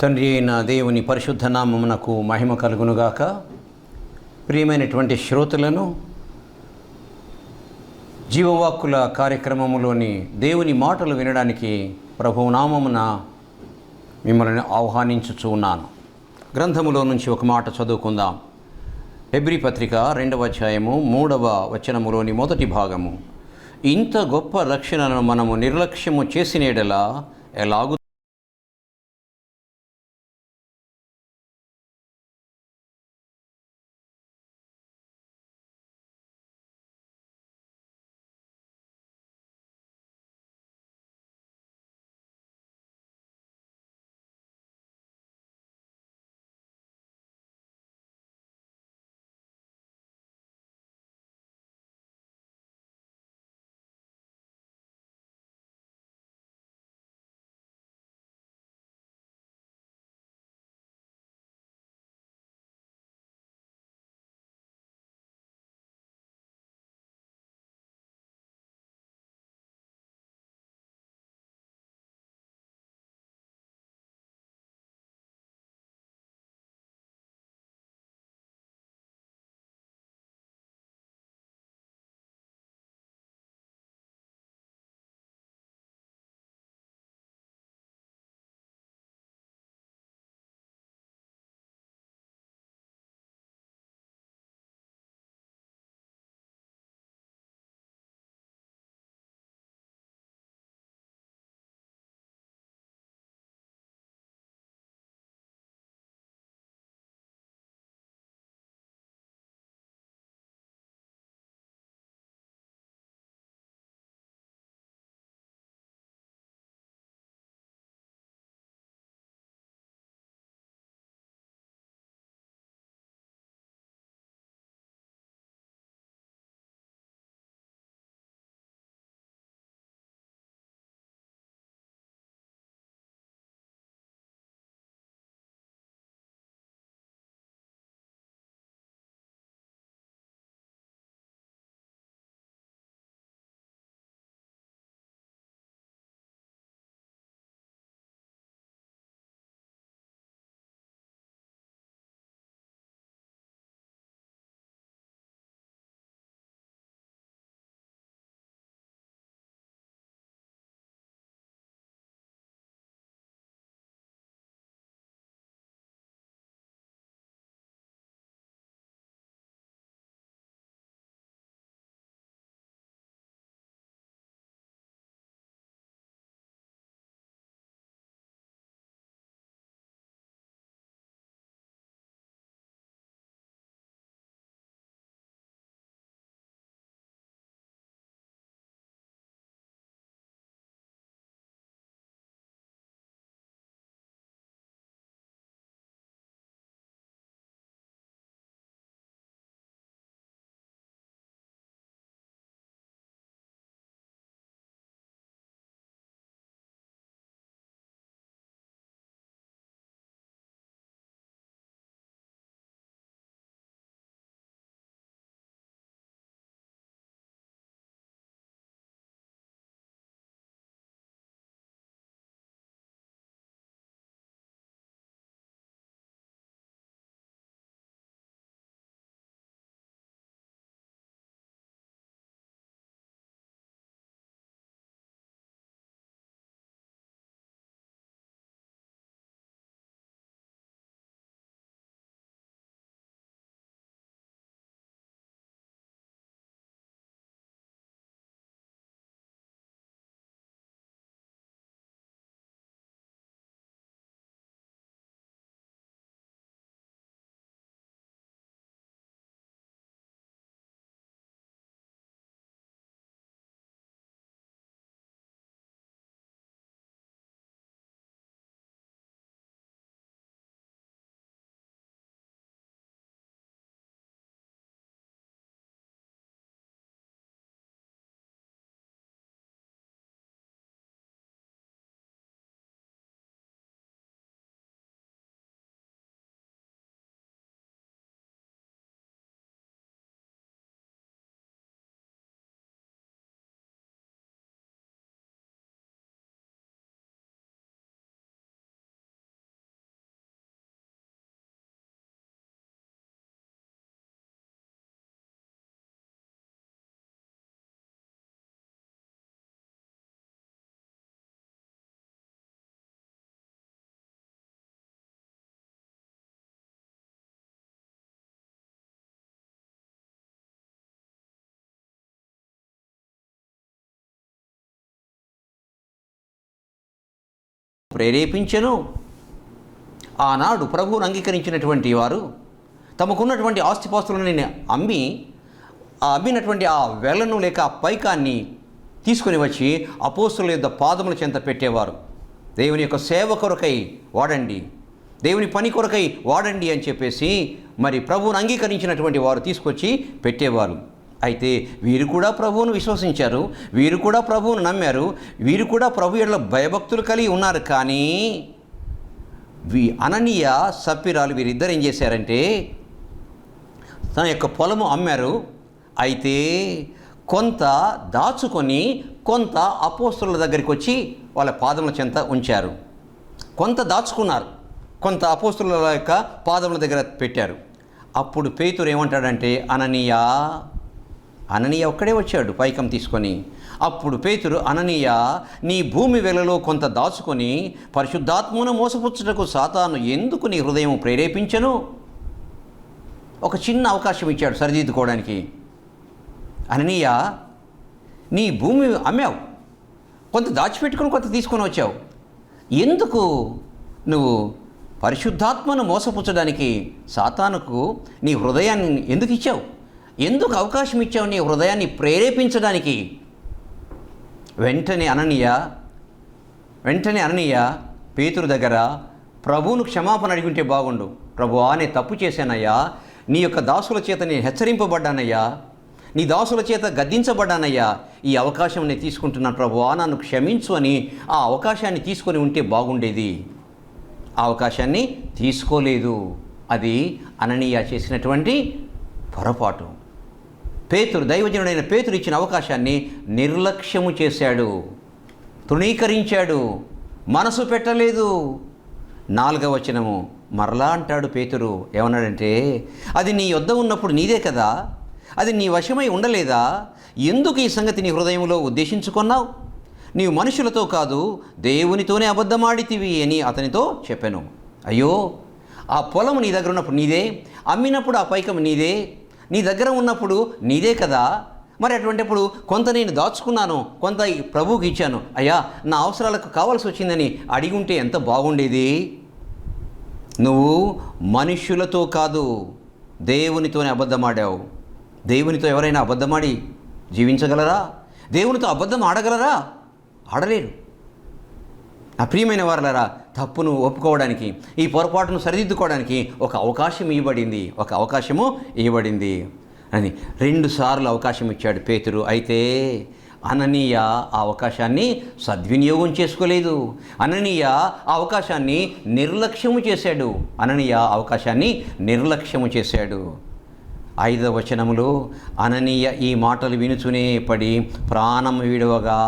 తండ్రి అయిన దేవుని పరిశుద్ధ నామమునకు మహిమ కలుగునుగాక. ప్రియమైనటువంటి శ్రోతలను జీవవాక్కుల కార్యక్రమములోని దేవుని మాటలు వినడానికి ప్రభువు నామమున మిమ్మల్ని ఆహ్వానించుచూ ఉన్నాను. గ్రంథములో నుంచి ఒక మాట చదువుకుందాం. హెబ్రీ పత్రిక 2వ అధ్యాయము 3వ వచనములోని మొదటి భాగము. ఇంత గొప్ప రక్షణను మనము నిర్లక్ష్యము చేసిన యెడల ఎలాగు ప్రేరేపించెను. ఆనాడు ప్రభువును అంగీకరించినటువంటి వారు తమకున్నటువంటి ఆస్తిపాస్తులను అమ్మినటువంటి ఆ వెలను లేక ఆ పైకాన్ని తీసుకొని వచ్చి అపోస్తుల యొద్ద పాదముల చెంత పెట్టేవారు. దేవుని యొక్క సేవ కొరకై వాడండి, దేవుని పని కొరకై వాడండి అని చెప్పేసి మరి ప్రభువును అంగీకరించినటువంటి వారు తీసుకొచ్చి పెట్టేవారు. అయితే వీరు కూడా ప్రభువును విశ్వసించారు, వీరు కూడా ప్రభువును నమ్మారు, వీరు కూడా ప్రభు యెడల భయభక్తులు కలిగి ఉన్నారు. కానీ అననీయ సప్పిరాలు వీరిద్దరు ఏం చేశారంటే తన యొక్క పొలము అమ్మారు. అయితే కొంత దాచుకొని కొంత అపోస్తుల దగ్గరికి వచ్చి వాళ్ళ పాదముల చెంత ఉంచారు. కొంత దాచుకున్నారు, కొంత అపోస్తుల యొక్క పాదముల దగ్గర పెట్టారు. అప్పుడు పేతురు ఏమంటాడంటే అననీయ ఒక్కడే వచ్చాడు పైకం తీసుకొని. అప్పుడు పేతురు, అననీయ, నీ భూమి వెలలో కొంత దాచుకొని పరిశుద్ధాత్మను మోసపుచ్చుటకు సాతాను ఎందుకు నీ హృదయం ప్రేరేపించను? ఒక చిన్న అవకాశం ఇచ్చాడు సరిదిద్దుకోవడానికి. అననీయ, నీ భూమి అమ్మావు, కొంత దాచిపెట్టుకుని కొంత తీసుకొని వచ్చావు, ఎందుకు నువ్వు పరిశుద్ధాత్మను మోసపుచ్చడానికి సాతానుకు నీ హృదయాన్ని ఎందుకు ఇచ్చావు? ఎందుకు అవకాశం ఇచ్చావు నీ హృదయాన్ని ప్రేరేపించడానికి? వెంటనే అననీయ పేతురు దగ్గర ప్రభువును క్షమాపణ అడిగింటే బాగుండు. ప్రభువా, నేను తప్పు చేశానయ్యా, నీ యొక్క దాసుల చేత నేను హెచ్చరింపబడ్డానయ్యా, నీ దాసుల చేత గద్దించబడ్డానయ్యా, ఈ అవకాశం నేను తీసుకుంటున్నాను ప్రభువా, నన్ను క్షమించు అని ఆ అవకాశాన్ని తీసుకొని ఉంటే బాగుండేది. ఆ అవకాశాన్ని తీసుకోలేదు. అది అననీయ చేసినటువంటి పొరపాటు. పేతురు, దైవజనుడైన పేతురు ఇచ్చిన అవకాశాన్ని నిర్లక్ష్యము చేశాడు, తృణీకరించాడు, మనసు పెట్టలేదు. 4వ వచనము మరలా అంటాడు పేతురు, ఏమన్నాడంటే, అది నీ యొద్ద ఉన్నప్పుడు నీదే కదా, అది నీ వశమై ఉండలేదా? ఎందుకు ఈ సంగతి నీ హృదయంలో ఉద్దేశించుకున్నావు? నీవు మనుషులతో కాదు దేవునితోనే అబద్ధమాడితివి అని అతనితో చెప్పాను. అయ్యో, ఆ పొలం నీ దగ్గర ఉన్నప్పుడు నీదే, అమ్మినప్పుడు ఆ పైకం నీదే, నీ దగ్గర ఉన్నప్పుడు నీదే కదా. మరి అటువంటిప్పుడు కొంత నేను దాచుకున్నాను, కొంత ప్రభువుకి ఇచ్చాను. అయ్యా, నా అవసరాలకు కావాల్సి వచ్చిందని అడిగి ఉంటే ఎంత బాగుండేది. నువ్వు మనుష్యులతో కాదు దేవునితోనే అబద్ధమాడావు. దేవునితో ఎవరైనా అబద్ధమాడి జీవించగలరా? దేవునితో అబద్ధం ఆడగలరా? ఆడలేరు. నా ప్రియమైన వారలారా, తప్పును ఒప్పుకోవడానికి, ఈ పొరపాటును సరిదిద్దుకోవడానికి ఒక అవకాశం ఇవ్వబడింది అని 2 సార్లు అవకాశం ఇచ్చాడు పేతురు. అయితే అననీయ ఆ అవకాశాన్ని సద్వినియోగం చేసుకోలేదు. అననీయ ఆ అవకాశాన్ని నిర్లక్ష్యము చేశాడు. 5వ వచనములో అననీయ ఈ మాటలు వినుచునే పడి ప్రాణం విడవగా,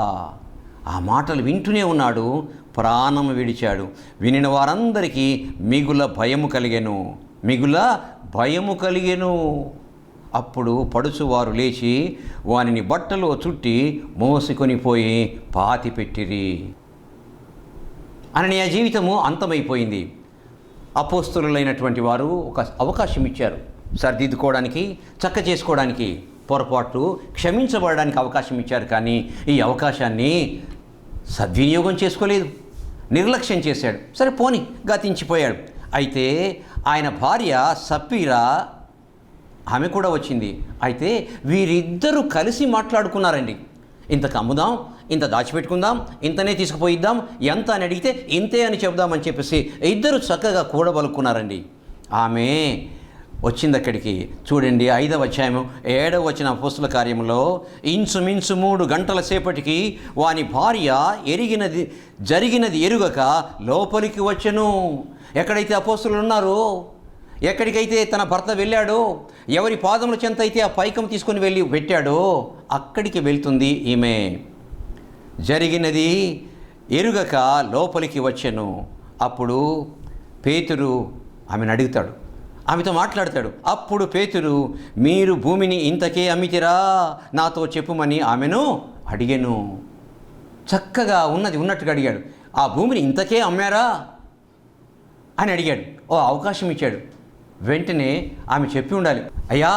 ఆ మాటలు వింటూనే ఉన్నాడు, ప్రాణం విడిచాడు. వినిన వారందరికీ మిగుల భయము కలిగెను. అప్పుడు పడుచువారు లేచి వానిని బట్టలో చుట్టి మోసుకొని పోయి పాతిపెట్టిరి. అననీయ జీవితము అంతమైపోయింది. అపోస్తలులైనటువంటి వారు ఒక అవకాశం ఇచ్చారు, సరిదిద్దుకోవడానికి, చక్క చేసుకోవడానికి, పొరపాటు క్షమించబడడానికి అవకాశం ఇచ్చారు. కానీ ఈ అవకాశాన్ని సద్వినియోగం చేసుకోలేదు, నిర్లక్ష్యం చేశాడు. సరే పోని, గతించిపోయాడు. అయితే ఆయన భార్య సప్పీరా, ఆమె కూడా వచ్చింది. అయితే వీరిద్దరూ కలిసి మాట్లాడుకున్నారండి. ఇంతకు అమ్ముదాం, ఇంత దాచిపెట్టుకుందాం, ఇంతనే తీసుకుపోయిద్దాం, ఎంత అని అడిగితే ఇంతే అని చెబుదామని చెప్పేసి ఇద్దరు చక్కగా కూడబలుక్కున్నారండి. ఆమె వచ్చింది అక్కడికి. చూడండి 5వ అధ్యాయం 7వ వచన అపోస్తుల కార్యములో, ఇంచుమించు 3 గంటల సేపటికి వాని భార్య జరిగినది ఎరుగక లోపలికి వచ్చెను. ఎక్కడైతే అపోస్తులు ఉన్నారో, ఎక్కడికైతే తన భర్త వెళ్ళాడో, ఎవరి పాదముల చెంత అయితే ఆ పైకం తీసుకొని వెళ్ళి పెట్టాడో అక్కడికి వెళ్తుంది ఈమె. జరిగినది ఎరుగక లోపలికి వచ్చెను. అప్పుడు పేతురు ఆమెను అడుగుతాడు, ఆమెతో మాట్లాడతాడు. అప్పుడు పేతురు, మీరు భూమిని ఇంతకే అమ్మితిరా, నాతో చెప్పుమని ఆమెను అడిగాను. చక్కగా ఉన్నట్టుగా అడిగాడు. ఆ భూమిని ఇంతకే అమ్మారా అని అడిగాడు. అవకాశం ఇచ్చాడు. వెంటనే ఆమె చెప్పి ఉండాలి, అయ్యా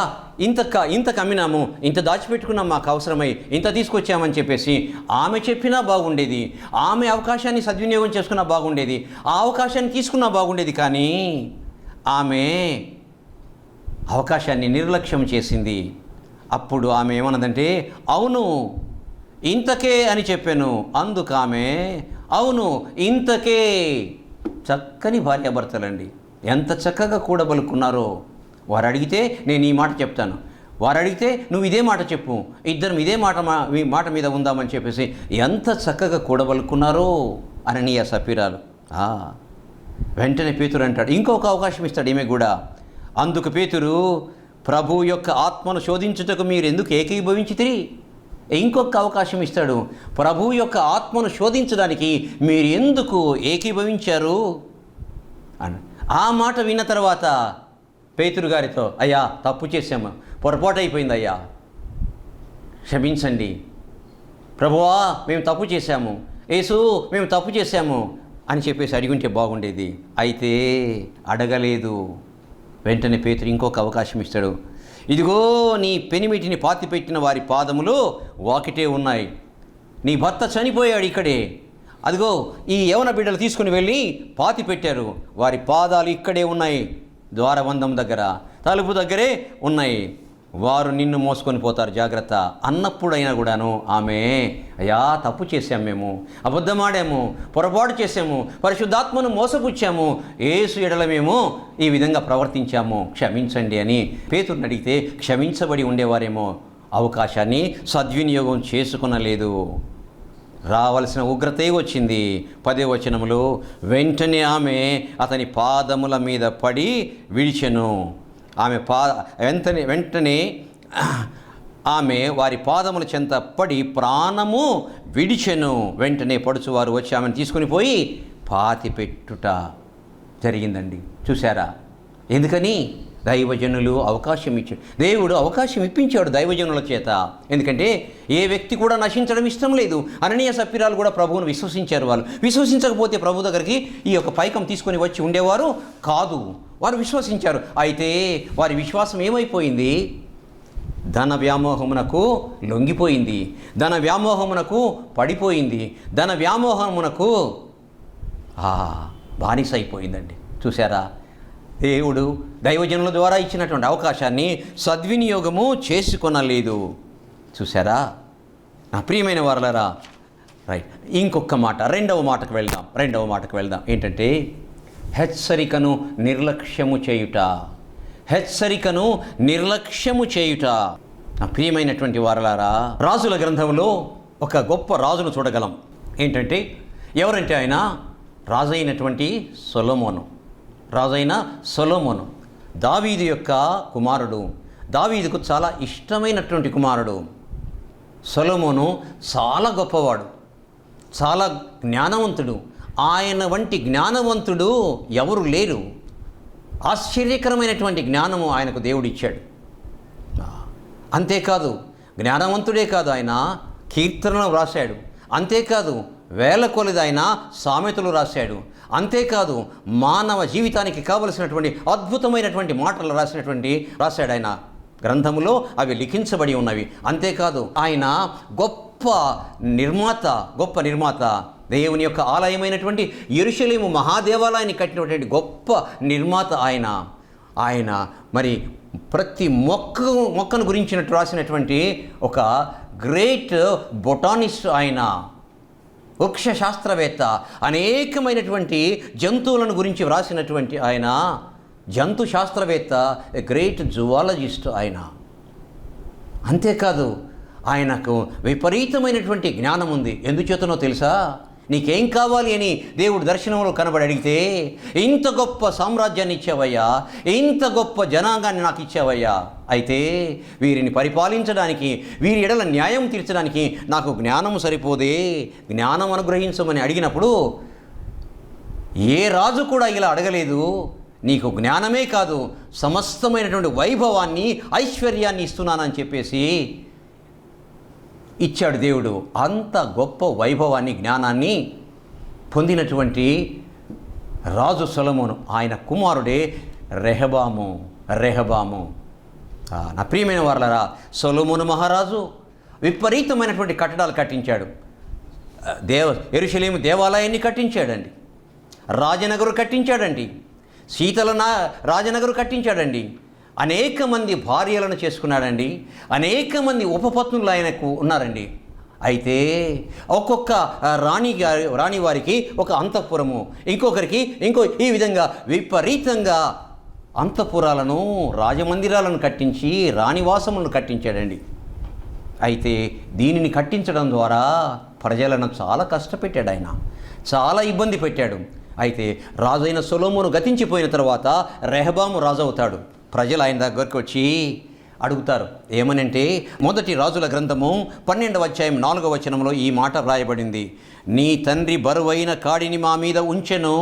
ఇంత కమ్మినాము, ఇంత దాచిపెట్టుకున్నాం, మాకు అవసరమై ఇంత తీసుకొచ్చామని చెప్పేసి ఆమె చెప్పినా బాగుండేది. ఆమె అవకాశాన్ని సద్వినియోగం చేసుకున్నా బాగుండేది, ఆ అవకాశాన్ని తీసుకున్నా బాగుండేది. కానీ ఆమె అవకాశాన్ని నిర్లక్ష్యం చేసింది. అప్పుడు ఆమె ఏమన్నదంటే, అవును ఇంతకే అని చెప్పాను. అందుకు ఆమె అవును ఇంతకే. చక్కని భార్యాభర్తలండి, ఎంత చక్కగా కూడబలుకున్నారో. వారు అడిగితే నేను ఈ మాట చెప్తాను, వారు అడిగితే నువ్వు ఇదే మాట చెప్పు, ఇద్దరం ఇదే మాట మీద ఉందామని చెప్పేసి ఎంత చక్కగా కూడబలుకున్నారో అననీయ సఫీరాలు. వెంటనే పేతురు అంటాడు, ఇంకొక అవకాశం ఇస్తాడు ఈమె కూడా. అందుకు పేతురు, ప్రభు యొక్క ఆత్మను శోధించుటకు మీరు ఎందుకు ఏకీభవించితిరి? ఇంకొక అవకాశం ఇస్తాడు, ప్రభు యొక్క ఆత్మను శోధించడానికి మీరు ఎందుకు ఏకీభవించారు అని. ఆ మాట విన్న తర్వాత పేతురు గారితో, అయ్యా తప్పు చేశాము, పొరపాటు అయిపోయింది అయ్యా, క్షమించండి ప్రభువా, మేము తప్పు చేశాము, యేసు మేము తప్పు చేశాము అని చెప్పేసి అడిగుంటే బాగుండేది. అయితే అడగలేదు. వెంటనే పేతురు ఇంకొక అవకాశం ఇస్తాడు, ఇదిగో నీ పెనిమిటిని పాతిపెట్టిన వారి పాదములు వాకిటే ఉన్నాయి, నీ భర్త చనిపోయాడు ఇక్కడే, అదిగో ఈ యవన బిడ్డలు తీసుకుని వెళ్ళి పాతి పెట్టారు, వారి పాదాలు ఇక్కడే ఉన్నాయి, ద్వారబంధం దగ్గర తలుపు దగ్గరే ఉన్నాయి, వారు నిన్ను మోసుకొని పోతారు, జాగ్రత్త అన్నప్పుడైనా కూడాను ఆమె, అయ్యా తప్పు చేశాము, మేము అబద్ధమాడాము, పొరపాటు చేశాము, పరిశుద్ధాత్మను మోసపుచ్చాము, యేసు ఎడల మేము ఈ విధంగా ప్రవర్తించాము, క్షమించండి అని పేతురుని అడిగితే క్షమించబడి ఉండేవారేమో. అవకాశాన్ని సద్వినియోగం చేసుకునలేదు. రావలసిన ఉగ్రతే వచ్చింది. 10వ వచనములో, వెంటనే ఆమె అతని పాదముల మీద పడి విడిచెను. ఆమె వెంటనే ఆమె వారి పాదముల చెంత పడి ప్రాణము విడిచెను. వెంటనే పడుచువారు వచ్చి ఆమెను తీసుకుని పోయి పాతిపెట్టుట జరిగిందండి. చూసారా? ఎందుకని? దైవజనులు అవకాశం ఇచ్చాడు, దేవుడు అవకాశం ఇప్పించాడు దైవజనుల చేత. ఎందుకంటే ఏ వ్యక్తి కూడా నశించడం ఇష్టం లేదు. అననీయ సఫీరాలు కూడా ప్రభువును విశ్వసించారు. వాళ్ళు విశ్వసించకపోతే ప్రభు దగ్గరికి ఈ యొక్క పైకం తీసుకొని వచ్చి ఉండేవారు కాదు. వారు విశ్వసించారు. అయితే వారి విశ్వాసం ఏమైపోయింది? ధన వ్యామోహమునకు లొంగిపోయింది, ధన వ్యామోహమునకు పడిపోయింది, ధన వ్యామోహమునకు బానిస అయిపోయిందండి. చూసారా? దేవుడు దైవజనుల ద్వారా ఇచ్చినటువంటి అవకాశాన్ని సద్వినియోగము చేసుకొనలేదు. చూసారా నా ప్రియమైన వారలారా? రైట్, ఇంకొక మాట, రెండవ మాటకు వెళ్దాం. ఏంటంటే హెచ్చరికను నిర్లక్ష్యము చేయుట. హెచ్చరికను నిర్లక్ష్యము చేయుట. నా ప్రియమైనటువంటి వారలారా, రాజుల గ్రంథంలో ఒక గొప్ప రాజును చూడగలం. ఏంటంటే ఎవరంటే ఆయన రాజైన సొలొమోను, దావీదు యొక్క కుమారుడు. దావీదుకు చాలా ఇష్టమైనటువంటి కుమారుడు. సొలొమోను చాలా గొప్పవాడు, చాలా జ్ఞానవంతుడు. ఆయన వంటి జ్ఞానవంతుడు ఎవరు లేరు. ఆశ్చర్యకరమైనటువంటి జ్ఞానము ఆయనకు దేవుడిచ్చాడు. అంతేకాదు, జ్ఞానవంతుడే కాదు, ఆయన కీర్తనలు రాశాడు. అంతేకాదు, వేల కొలది ఆయన సామెతలు రాశాడు. అంతేకాదు, మానవ జీవితానికి కావలసినటువంటి అద్భుతమైనటువంటి మాటలు రాశాడు ఆయన గ్రంథములో. అవి లిఖించబడి ఉన్నవి. అంతేకాదు, ఆయన గొప్ప నిర్మాత, దేవుని యొక్క ఆలయమైనటువంటి యెరూషలేము మహాదేవాలయాన్ని కట్టినటువంటి గొప్ప నిర్మాత ఆయన మరి ప్రతి మొక్కను గురించినట్టు రాసినటువంటి ఒక గ్రేట్ బొటానిస్ట్ ఆయన, వృక్ష శాస్త్రవేత్త, అనేకమైనటువంటి జంతువులను గురించి వ్రాసినటువంటి ఆయన జంతు శాస్త్రవేత్త, గ్రేట్ జువాలజిస్ట్ ఆయన. అంతేకాదు, ఆయనకు విపరీతమైనటువంటి జ్ఞానం ఉంది. ఎందుచేతనో తెలుసా? నీకేం కావాలి అని దేవుడు దర్శనంలో కనబడి అడిగితే, ఇంత గొప్ప సామ్రాజ్యాన్ని ఇచ్చావయ్యా, ఇంత గొప్ప జనాంగాన్ని నాకు ఇచ్చావయ్యా, అయితే వీరిని పరిపాలించడానికి, వీరి ఎడల న్యాయం తీర్చడానికి నాకు జ్ఞానం సరిపోదే, జ్ఞానం అనుగ్రహించమని అడిగినప్పుడు ఏ రాజు కూడా ఇలా అడగలేదు. నీకు జ్ఞానమే కాదు, సమస్తమైనటువంటి వైభవాన్ని, ఐశ్వర్యాన్ని ఇస్తున్నానని చెప్పేసి ఇచ్చాడు దేవుడు. అంత గొప్ప వైభవాన్ని, జ్ఞానాన్ని పొందినటువంటి రాజు సొలొమోను, ఆయన కుమారుడే రెహబాము. నా ప్రియమైన వారలారా, సొలొమోను మహారాజు విపరీతమైనటువంటి కట్టడాలు కట్టించాడు. యెరూషలేము దేవాలయాన్ని కట్టించాడండి, రాజనగరు కట్టించాడండి, రాజనగరు కట్టించాడండి. అనేక మంది భార్యలను చేసుకున్నాడండి, అనేక మంది ఉపపత్నులు ఆయనకు ఉన్నారండి. అయితే ఒక్కొక్క రాణి వారికి ఒక అంతఃపురము, ఇంకొకరికి ఈ విధంగా విపరీతంగా అంతఃపురాలను, రాజమందిరాలను కట్టించి రాణివాసములను కట్టించాడండి. అయితే దీనిని కట్టించడం ద్వారా ప్రజలను చాలా కష్టపెట్టాడు, ఆయన చాలా ఇబ్బంది పెట్టాడు. అయితే రాజైన సొలొమోను గతించిపోయిన తర్వాత రెహబాము రాజు అవుతాడు. ప్రజలు ఆయన దగ్గరికి వచ్చి అడుగుతారు, ఏమనంటే మొదటి రాజుల గ్రంథము 12వ అధ్యాయం 4వ వచనంలో ఈ మాట వ్రాయబడింది. నీ తండ్రి బరువైన కాడిని మా మీద ఉంచెను,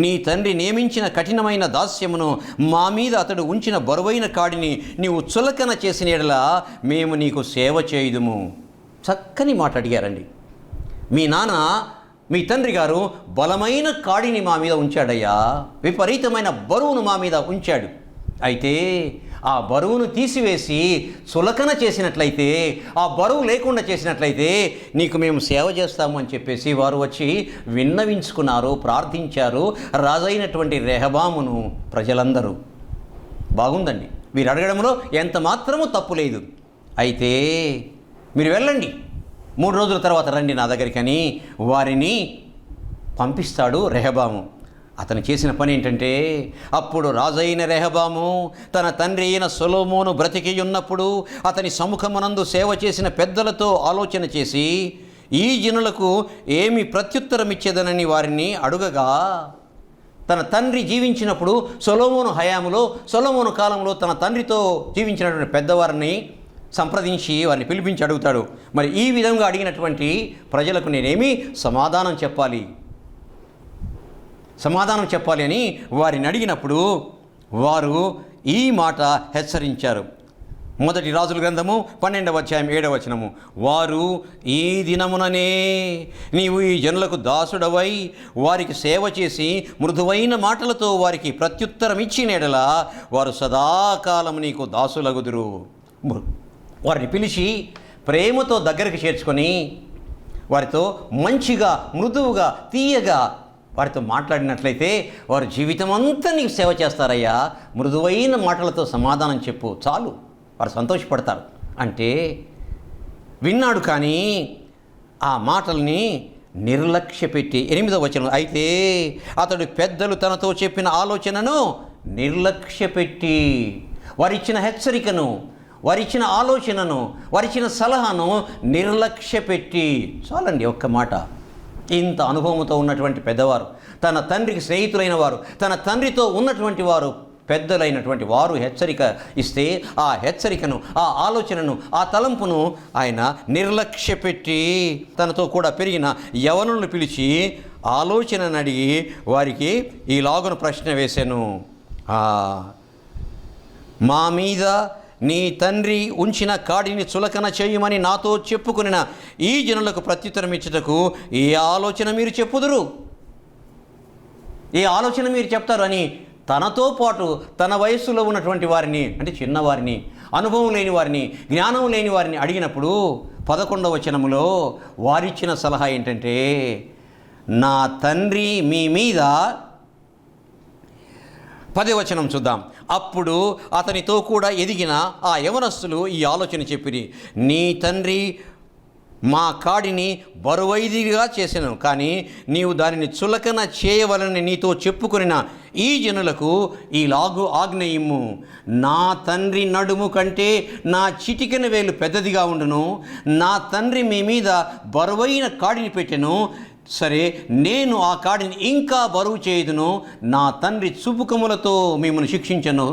నీ తండ్రి నియమించిన కఠినమైన దాస్యమును మా మీద అతడు ఉంచిన బరువైన కాడిని నీవు చులకన చేసిన యెడల మేము నీకు సేవ చేయుదుము. చక్కని మాట అడిగారండి. మీ తండ్రి గారు బలమైన కాడిని మా మీద ఉంచాడయ్యా, విపరీతమైన బరువును మా మీద ఉంచాడు. అయితే ఆ బరువును తీసివేసి చులకన చేసినట్లయితే, ఆ బరువు లేకుండా చేసినట్లయితే నీకు మేము సేవ చేస్తాము అని చెప్పేసి వారు వచ్చి విన్నవించుకున్నారు, ప్రార్థించారు రాజైనటువంటి రెహబామును. ప్రజలందరూ బాగుందండి, మీరు అడగడంలో ఎంత మాత్రమూ తప్పు లేదు. అయితే మీరు వెళ్ళండి, 3 రోజుల తర్వాత రండి నా దగ్గరికి అని వారిని పంపిస్తాడు రెహబాము. అతను చేసిన పని ఏంటంటే, అప్పుడు రాజైన రెహబాము తన తండ్రి అయిన సొలొమోను బ్రతికి ఉన్నప్పుడు అతని సముఖమునందు సేవ చేసిన పెద్దలతో ఆలోచన చేసి ఈ జనులకు ఏమి ప్రత్యుత్తరం ఇచ్చేదనని వారిని అడుగగా, తన తండ్రి జీవించినప్పుడు సొలొమోను కాలంలో తన తండ్రితో జీవించినటువంటి పెద్దవారిని సంప్రదించి వారిని పిలిపించి అడుగుతాడు, మరి ఈ విధంగా అడిగినటువంటి ప్రజలకు నేనేమి సమాధానం చెప్పాలి అని వారిని అడిగినప్పుడు వారు ఈ మాట హెచ్చరించారు. మొదటి రాజుల గ్రంథము 12వ అధ్యాయం 7వ వచనము. వారు ఈ దినముననే నీవు ఈ జనులకు దాసుడవై వారికి సేవ చేసి మృదువైన మాటలతో వారికి ప్రత్యుత్తరం ఇచ్చిన యెడల వారు సదాకాలం నీకు దాసులగుదురు. వారిని పిలిచి ప్రేమతో దగ్గరికి చేర్చుకొని వారితో మంచిగా, మృదువుగా, తీయగా వారితో మాట్లాడినట్లయితే వారు జీవితం అంతా నీకు సేవ చేస్తారయ్యా, మృదువైన మాటలతో సమాధానం చెప్పు చాలు, వారు సంతోషపడతారు అంటే విన్నాడు. కానీ ఆ మాటల్ని నిర్లక్ష్యపెట్టి 8వ వచనం, అయితే అతడు పెద్దలు తనతో చెప్పిన ఆలోచనను నిర్లక్ష్యపెట్టి వారిచ్చిన హెచ్చరికను, వారిచ్చిన ఆలోచనను, వారిచ్చిన సలహాను నిర్లక్ష్యపెట్టి. చాలండి ఒక్క మాట. ఇంత అనుభవంతో ఉన్నటువంటి పెద్దవారు, తన తండ్రికి స్నేహితులైన వారు, తన తండ్రితో ఉన్నటువంటి వారు, పెద్దలైనటువంటి వారు హెచ్చరిక ఇస్తే ఆ హెచ్చరికను, ఆ ఆలోచనను, ఆ తలంపును ఆయన నిర్లక్ష్యపెట్టి తనతో కూడా పెరిగిన యవనులను పిలిచి ఆలోచనను అడిగి వారికి ఈలాగున ప్రశ్న వేశాను. మా మీద నీ తండ్రి ఉంచిన కాడిని చులకన చేయమని నాతో చెప్పుకునిన ఈ జనులకు ప్రత్యుత్తరం ఇచ్చుటకు ఏ ఆలోచన మీరు చెప్పుదురు, ఏ ఆలోచన మీరు చెప్తారు అని తనతో పాటు తన వయస్సులో ఉన్నటువంటి వారిని, అంటే చిన్నవారిని, అనుభవం లేని వారిని, జ్ఞానం లేని వారిని అడిగినప్పుడు 11వ వచనములో వారిచ్చిన సలహా ఏంటంటే, నా తండ్రి మీ మీద 10వ వచనం చూద్దాం. అప్పుడు అతనితో కూడా ఎదిగిన ఆ యవనస్తులు ఈ ఆలోచన చెప్పిరి, నీ తండ్రి మా కాడిని బరువైదిగా చేసెను, కానీ నీవు దానిని చులకన చేయవలని నీతో చెప్పుకొనిన ఈ జనులకు ఈలాగు ఆజ్ఞయిమ్ము, నా తండ్రి నడుము కంటే నా చిటికెన వేలు పెద్దదిగా ఉండును, నా తండ్రి మీ మీద బరువైన కాడిని పెట్టెను, సరే నేను ఆ కాడిని ఇంకా బరువు చేయుదును, నా తండ్రి చుబుకములతో మిమ్మను శిక్షించను,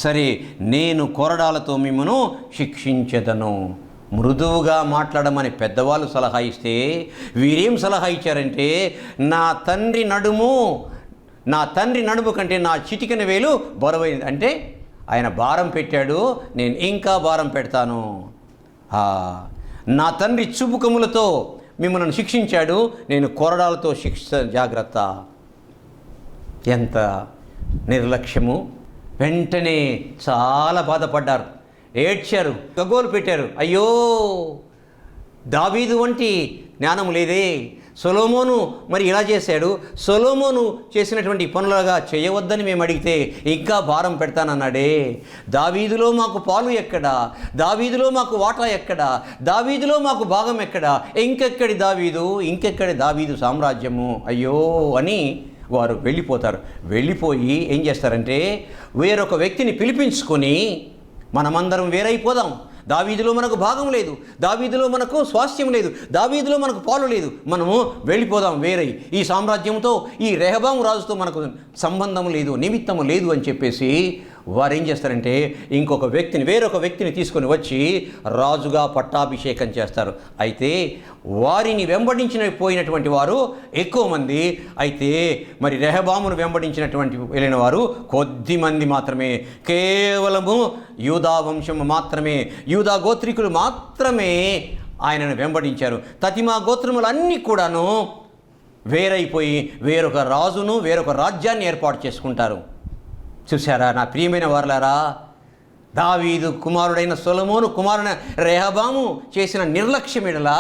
సరే నేను కొరడాలతో మిమ్మను శిక్షించెదను. మృదువుగా మాట్లాడమని పెద్దవాళ్ళు సలహా ఇస్తే వీరేం సలహా ఇచ్చారంటే, నా తండ్రి నడుము కంటే నా చిటికెన వేలు బరువైంది, అంటే ఆయన భారం పెట్టాడు, నేను ఇంకా భారం పెడతాను. నా తండ్రి చుబుకములతో మిమ్మల్ని శిక్షించాడు, నేను కొరడాలతో జాగ్రత్త. ఎంత నిర్లక్ష్యము. వెంటనే చాలా బాధపడ్డారు, ఏడ్చారు, గగ్గోలు పెట్టారు. అయ్యో, దావీదు వంటి జ్ఞానం లేదే, సొలొమోను మరి ఇలా చేశాడు, సొలొమోను చేసినటువంటి పనులుగా చేయవద్దని మేము అడిగితే ఇంకా భారం పెడతానన్నాడే. దావీదులో మాకు పాలు ఎక్కడా, దావీదులో మాకు వాటా ఎక్కడా, దావీదులో మాకు భాగం ఎక్కడా, ఇంకెక్కడి దావీదు సామ్రాజ్యము, అయ్యో అని వారు వెళ్ళిపోతారు. వెళ్ళిపోయి ఏం చేస్తారంటే వేరొక వ్యక్తిని పిలిపించుకొని మనమందరం వేరైపోదాం, దావీదులో మనకు భాగం లేదు, దావీదులో మనకు స్వాస్థ్యం లేదు, దావీదులో మనకు పాలు లేదు, మనము వెళ్ళిపోదాం వేరై, ఈ సామ్రాజ్యంతో ఈ రెహబాము రాజుతో మనకు సంబంధం లేదు, నిమిత్తము లేదు అని చెప్పేసి వారు ఏం చేస్తారంటే వేరొక వ్యక్తిని తీసుకొని వచ్చి రాజుగా పట్టాభిషేకం చేస్తారు. అయితే వారిని పోయినటువంటి వారు ఎక్కువ మంది. అయితే మరి రెహబామును వెళ్ళిన వారు కొద్ది మంది మాత్రమే, కేవలము యూదా వంశము మాత్రమే, యూదా గోత్రికులు మాత్రమే ఆయనను వెంబడించారు. తతిమా గోత్రములన్నీ కూడాను వేరైపోయి వేరొక రాజును వేరొక రాజ్యాన్ని ఏర్పాటు చేసుకుంటారు. చూశారా నా ప్రియమైన వారలారా, దావీదు కుమారుడైన సొలొమోను కుమారుడైన రెహబాము చేసిన నిర్లక్ష్యం ఎడల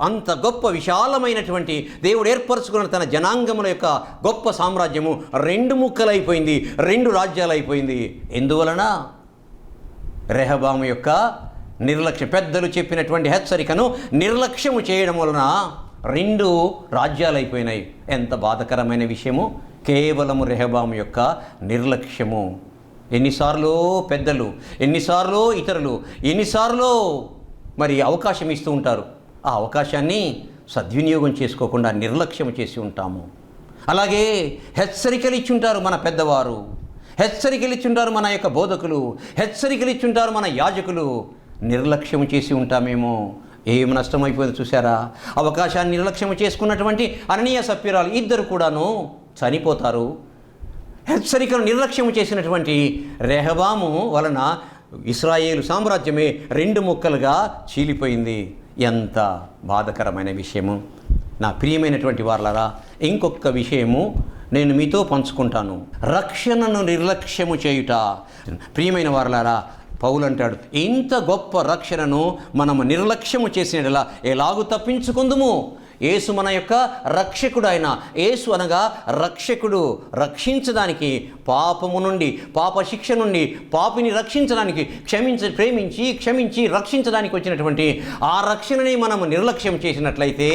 అంత గొప్ప విశాలమైనటువంటి దేవుడు ఏర్పరచుకున్న తన జనాంగముల యొక్క గొప్ప సామ్రాజ్యము 2 ముక్కలైపోయింది, 2 రాజ్యాలైపోయింది. ఎందువలన? రెహబాము యొక్క నిర్లక్ష్యం. పెద్దలు చెప్పినటువంటి హెచ్చరికను నిర్లక్ష్యము చేయడం వలన 2 రాజ్యాలైపోయినాయి. ఎంత బాధకరమైన విషయము! కేవలము రెహబాము యొక్క నిర్లక్ష్యము. ఎన్నిసార్లు పెద్దలు, ఎన్నిసార్లు ఇతరులు, ఎన్నిసార్లు మరి అవకాశం ఇస్తూ ఉంటారు. ఆ అవకాశాన్ని సద్వినియోగం చేసుకోకుండా నిర్లక్ష్యం చేసి ఉంటాము. అలాగే హెచ్చరికలు ఇచ్చుంటారు మన పెద్దవారు, హెచ్చరికలు ఇచ్చుంటారు మన యొక్క బోధకులు, హెచ్చరికలు ఇచ్చుంటారు మన యాజకులు. నిర్లక్ష్యం చేసి ఉంటామేమో. ఏం నష్టమైపోయింది చూసారా? అవకాశాన్ని నిర్లక్ష్యం చేసుకున్నటువంటి అననీయ సప్ఫీరాలు ఇద్దరు కూడాను చనిపోతారు. హెచ్చరికను నిర్లక్ష్యం చేసినటువంటి రెహబాము వలన ఇశ్రాయేలు సామ్రాజ్యమే 2 ముక్కలుగా చీలిపోయింది. ఎంత బాధకరమైన విషయము! నా ప్రియమైనటువంటి వారలారా, ఇంకొక విషయము నేను మీతో పంచుకుంటాను. రక్షణను నిర్లక్ష్యము చేయుట. ప్రియమైన వారలారా, పౌలు అంటాడు, ఇంత గొప్ప రక్షణను మనము నిర్లక్ష్యము చేసినట్లా ఎలాగూ తప్పించుకుందుము? యేసు మన యొక్క రక్షకుడు. ఆయన యేసు అనగా రక్షకుడు. రక్షించడానికి, పాపము నుండి, పాప శిక్ష నుండి పాపిని రక్షించడానికి, ప్రేమించి క్షమించి రక్షించడానికి వచ్చినటువంటి ఆ రక్షణని మనము నిర్లక్ష్యం చేసినట్లయితే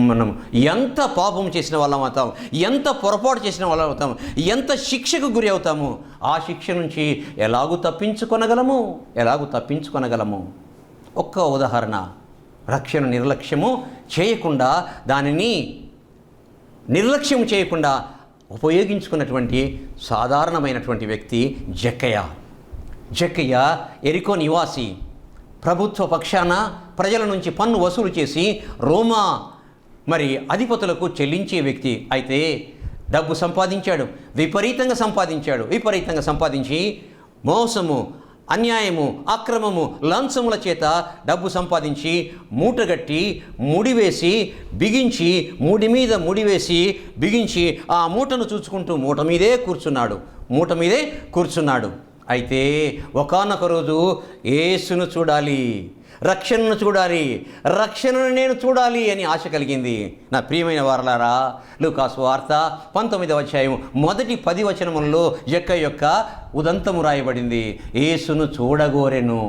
మనం ఎంత పాపం చేసిన వాళ్ళం అవుతాం, ఎంత పొరపాటు చేసిన వాళ్ళం అవుతాం, ఎంత శిక్షకు గురి అవుతాము. ఆ శిక్ష నుంచి ఎలాగూ తప్పించుకొనగలము? ఒక్క ఉదాహరణ. రక్షణ నిర్లక్ష్యము చేయకుండా, దానిని నిర్లక్ష్యం చేయకుండా ఉపయోగించుకున్నటువంటి సాధారణమైనటువంటి వ్యక్తి జక్కయ్య ఎరికో నివాసి. ప్రభుత్వ పక్షాన ప్రజల నుంచి పన్ను వసూలు చేసి రోమా మరి అధిపతులకు చెల్లించే వ్యక్తి. అయితే డబ్బు సంపాదించాడు, విపరీతంగా సంపాదించి మోసము, అన్యాయము, అక్రమము, లంచముల చేత డబ్బు సంపాదించి మూటగట్టి ముడివేసి బిగించి, ముడి మీద ముడివేసి బిగించి ఆ మూటను చూసుకుంటూ మూట మీదే కూర్చున్నాడు. అయితే ఒకానొక రోజు యేసును చూడాలి, రక్షణను నేను చూడాలి అని ఆశ కలిగింది. నా ప్రియమైన వారలారా, లూకాసు వార్త 19వ అధ్యాయం మొదటి 10 వచనములలో జక్కయ్య యొక్క ఉదంతము రాయబడింది. యేసును చూడగోరెను.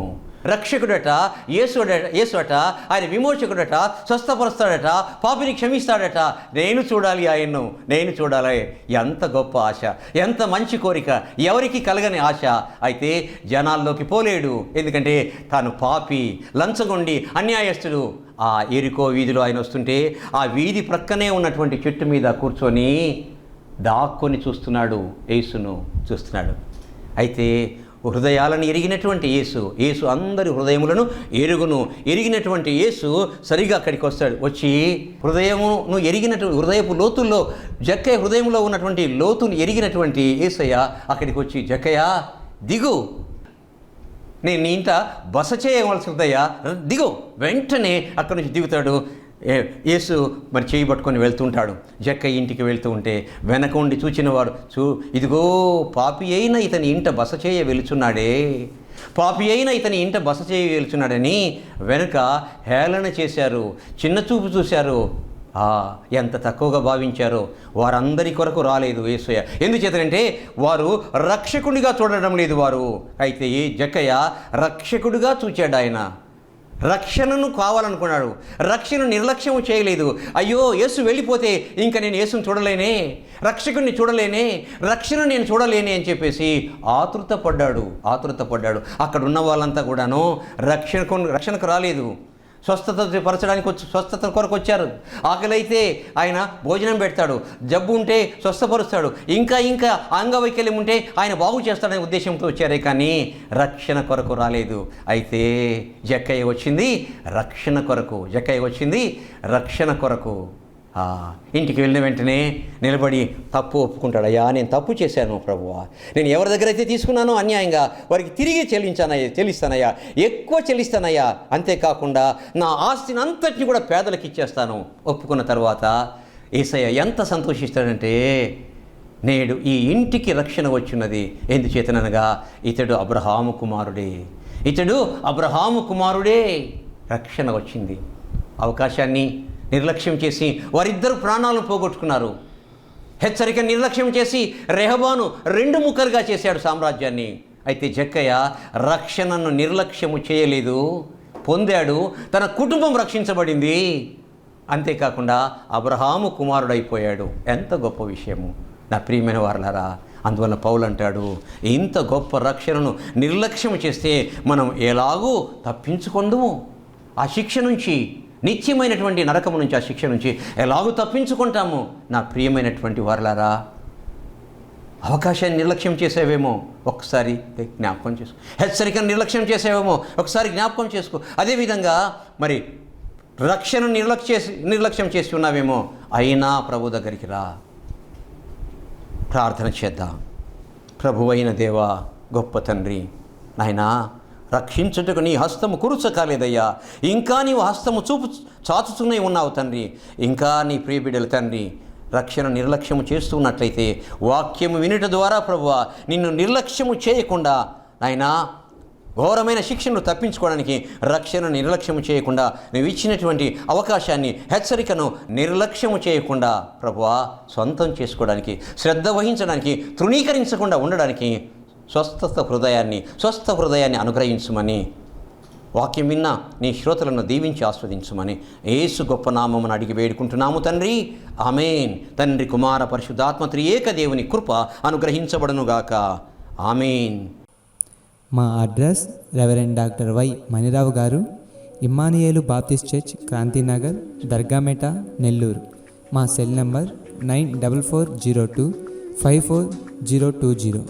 రక్షకుడట, యేసు అట, ఆయన విమోచకుడట, స్వస్థపరుస్తాడట, పాపిని క్షమిస్తాడట. నేను చూడాలి ఆయన్ను, నేను చూడాలి. ఎంత గొప్ప ఆశ, ఎంత మంచి కోరిక, ఎవరికి కలగని ఆశ. అయితే జనాల్లోకి పోలేడు, ఎందుకంటే తాను పాపి, లంచగొండి, అన్యాయస్తుడు. ఆ ఎరికో వీధిలో ఆయన వస్తుంటే ఆ వీధి ప్రక్కనే ఉన్నటువంటి చెట్టు మీద కూర్చొని దాక్కొని యేసును చూస్తున్నాడు. అయితే హృదయాలను ఎరిగినటువంటి యేసు అందరి హృదయములను ఎరిగినటువంటి యేసు సరిగా అక్కడికి వస్తాడు. వచ్చి హృదయమును ఎరిగినటువంటి హృదయపు లోతుల్లో, జక్కయ్య హృదయంలో ఉన్నటువంటి లోతును ఎరిగినటువంటి యేసయ్య అక్కడికి వచ్చి, జక్కయ్య దిగు, నేను నీ ఇంట బస చేయవలసి ఉందయ్యా, దిగు. వెంటనే అక్కడి నుంచి దిగుతాడు. యేసు మరి చేయి పట్టుకొని వెళ్తుంటాడు. జక్కయ్య ఇంటికి వెళ్తూ ఉంటే వెనక ఉండి చూచిన వారు ఇదిగో పాపి అయిన ఇతని ఇంట బస చేయ వెలుచున్నాడే, పాపి అయిన ఇతని ఇంట బస చేయ వెలుచున్నాడని వెనుక హేళన చేశారు, చిన్న చూపు చూశారు. ఎంత తక్కువగా భావించారో. వారందరి కొరకు రాలేదు యేసయ్య. ఎందుచేతనంటే వారు రక్షకుడిగా చూడడం లేదు వారు. అయితే జక్కయ్య రక్షకుడిగా చూచాడు. ఆయన రక్షణను కావాలనుకున్నాడు, రక్షణ నిర్లక్ష్యం చేయలేదు. అయ్యో యేసు వెళ్ళిపోతే ఇంకా నేను యేసుని చూడలేనే, రక్షకుడిని చూడలేనే, రక్షణ నేను చూడలేనే అని చెప్పేసి ఆతృతపడ్డాడు. అక్కడ ఉన్న వాళ్ళంతా కూడాను రక్షణకు రాలేదు, స్వస్థత పరచడానికి స్వస్థత కొరకు వచ్చారు. ఆకలైతే ఆయన భోజనం పెడతాడు, జబ్బు ఉంటే స్వస్థపరుస్తాడు, ఇంకా అంగవైకల్యం ఉంటే ఆయన బాగు చేస్తాడనే ఉద్దేశంతో వచ్చారే కానీ రక్షణ కొరకు రాలేదు. అయితే జక్కయ్య వచ్చింది రక్షణ కొరకు. ఇంటికి వెళ్ళిన వెంటనే నిలబడి తప్పు ఒప్పుకుంటాడు. అయ్యా నేను తప్పు చేశాను ప్రభువా, నేను ఎవరి దగ్గర అయితే తీసుకున్నానో అన్యాయంగా వారికి తిరిగి చెల్లిస్తానయ్యా, ఎక్కువ చెల్లిస్తానయ్యా. అంతేకాకుండా నా ఆస్తిని అంతటిని కూడా పేదలకు ఇచ్చేస్తాను. ఒప్పుకున్న తర్వాత యేసయ్య ఎంత సంతోషిస్తాడంటే, నేడు ఈ ఇంటికి రక్షణ వచ్చినది. ఎందుచేతనగా ఇతడు అబ్రహాము కుమారుడే. రక్షణ వచ్చింది. అవకాశాన్ని నిర్లక్ష్యం చేసి వారిద్దరు ప్రాణాలను పోగొట్టుకున్నారు. హెచ్చరిక నిర్లక్ష్యం చేసి రెహబాను 2 ముక్కలుగా చేశాడు సామ్రాజ్యాన్ని. అయితే జక్కయ్య రక్షణను నిర్లక్ష్యము చేయలేదు, పొందాడు, తన కుటుంబం రక్షించబడింది. అంతేకాకుండా అబ్రహాము కుమారుడైపోయాడు. ఎంత గొప్ప విషయము నా ప్రియమైన వారలారా. అందువల్ల పౌలు అంటాడు, ఇంత గొప్ప రక్షణను నిర్లక్ష్యం చేస్తే మనం ఎలాగూ తప్పించుకొందుము ఆ శిక్ష నుంచి, నిత్యమైనటువంటి నరకము నుంచి, ఆ శిక్ష నుంచి ఎలాగూ తప్పించుకుంటాము. నా ప్రియమైనటువంటి వారలారా, అవకాశాన్ని నిర్లక్ష్యం చేసేవేమో ఒకసారి జ్ఞాపకం చేసుకో, హెచ్చరికను నిర్లక్ష్యం చేసేవేమో ఒకసారి జ్ఞాపకం చేసుకో. అదేవిధంగా మరి రక్షణ నిర్లక్ష్యం చేసి ఉన్నావేమో, అయినా ప్రభు దగ్గరికి రా, ప్రార్థన చేద్దాం. ప్రభు అయిన దేవా, గొప్ప తండ్రి, నాయనా రక్షించుటకు నీ హస్తము కురుచకాలేదయ్యా, ఇంకా నీవు హస్తము చాచుతూనే ఉన్నావు తండ్రి. ఇంకా నీ ప్రియబిడ్డలు తండ్రి రక్షణ నిర్లక్ష్యము చేస్తున్నట్లయితే వాక్యము వినుట ద్వారా ప్రభువా నిన్ను నిర్లక్ష్యము చేయకుండా నాయనా ఘోరమైన శిక్షను తప్పించుకోవడానికి రక్షణ నిర్లక్ష్యము చేయకుండా నువ్వు ఇచ్చినటువంటి అవకాశాన్ని, హెచ్చరికను నిర్లక్ష్యము చేయకుండా ప్రభువా సొంతం చేసుకోవడానికి, శ్రద్ధ వహించడానికి, తృణీకరించకుండా ఉండడానికి స్వస్థ హృదయాన్ని అనుగ్రహించమని, వాక్యం విన్న నీ శ్రోతలను దీవించి ఆస్వాదించమని యేసు గొప్ప నామమును అడిగి వేడుకుంటున్నాము తండ్రి. ఆమేన్. తండ్రి, కుమార, పరిశుద్ధాత్మ త్రియేక దేవుని కృప అనుగ్రహించబడునుగాక. ఆమేన్. మా address reverend doctor why Manirao గారు, ఇమ్మానుయేలు బాప్టిస్ట్ చర్చ్, క్రాంతినగర్, దర్గామెట, నెల్లూరు. మా సెల్ నంబర్ 9440254020.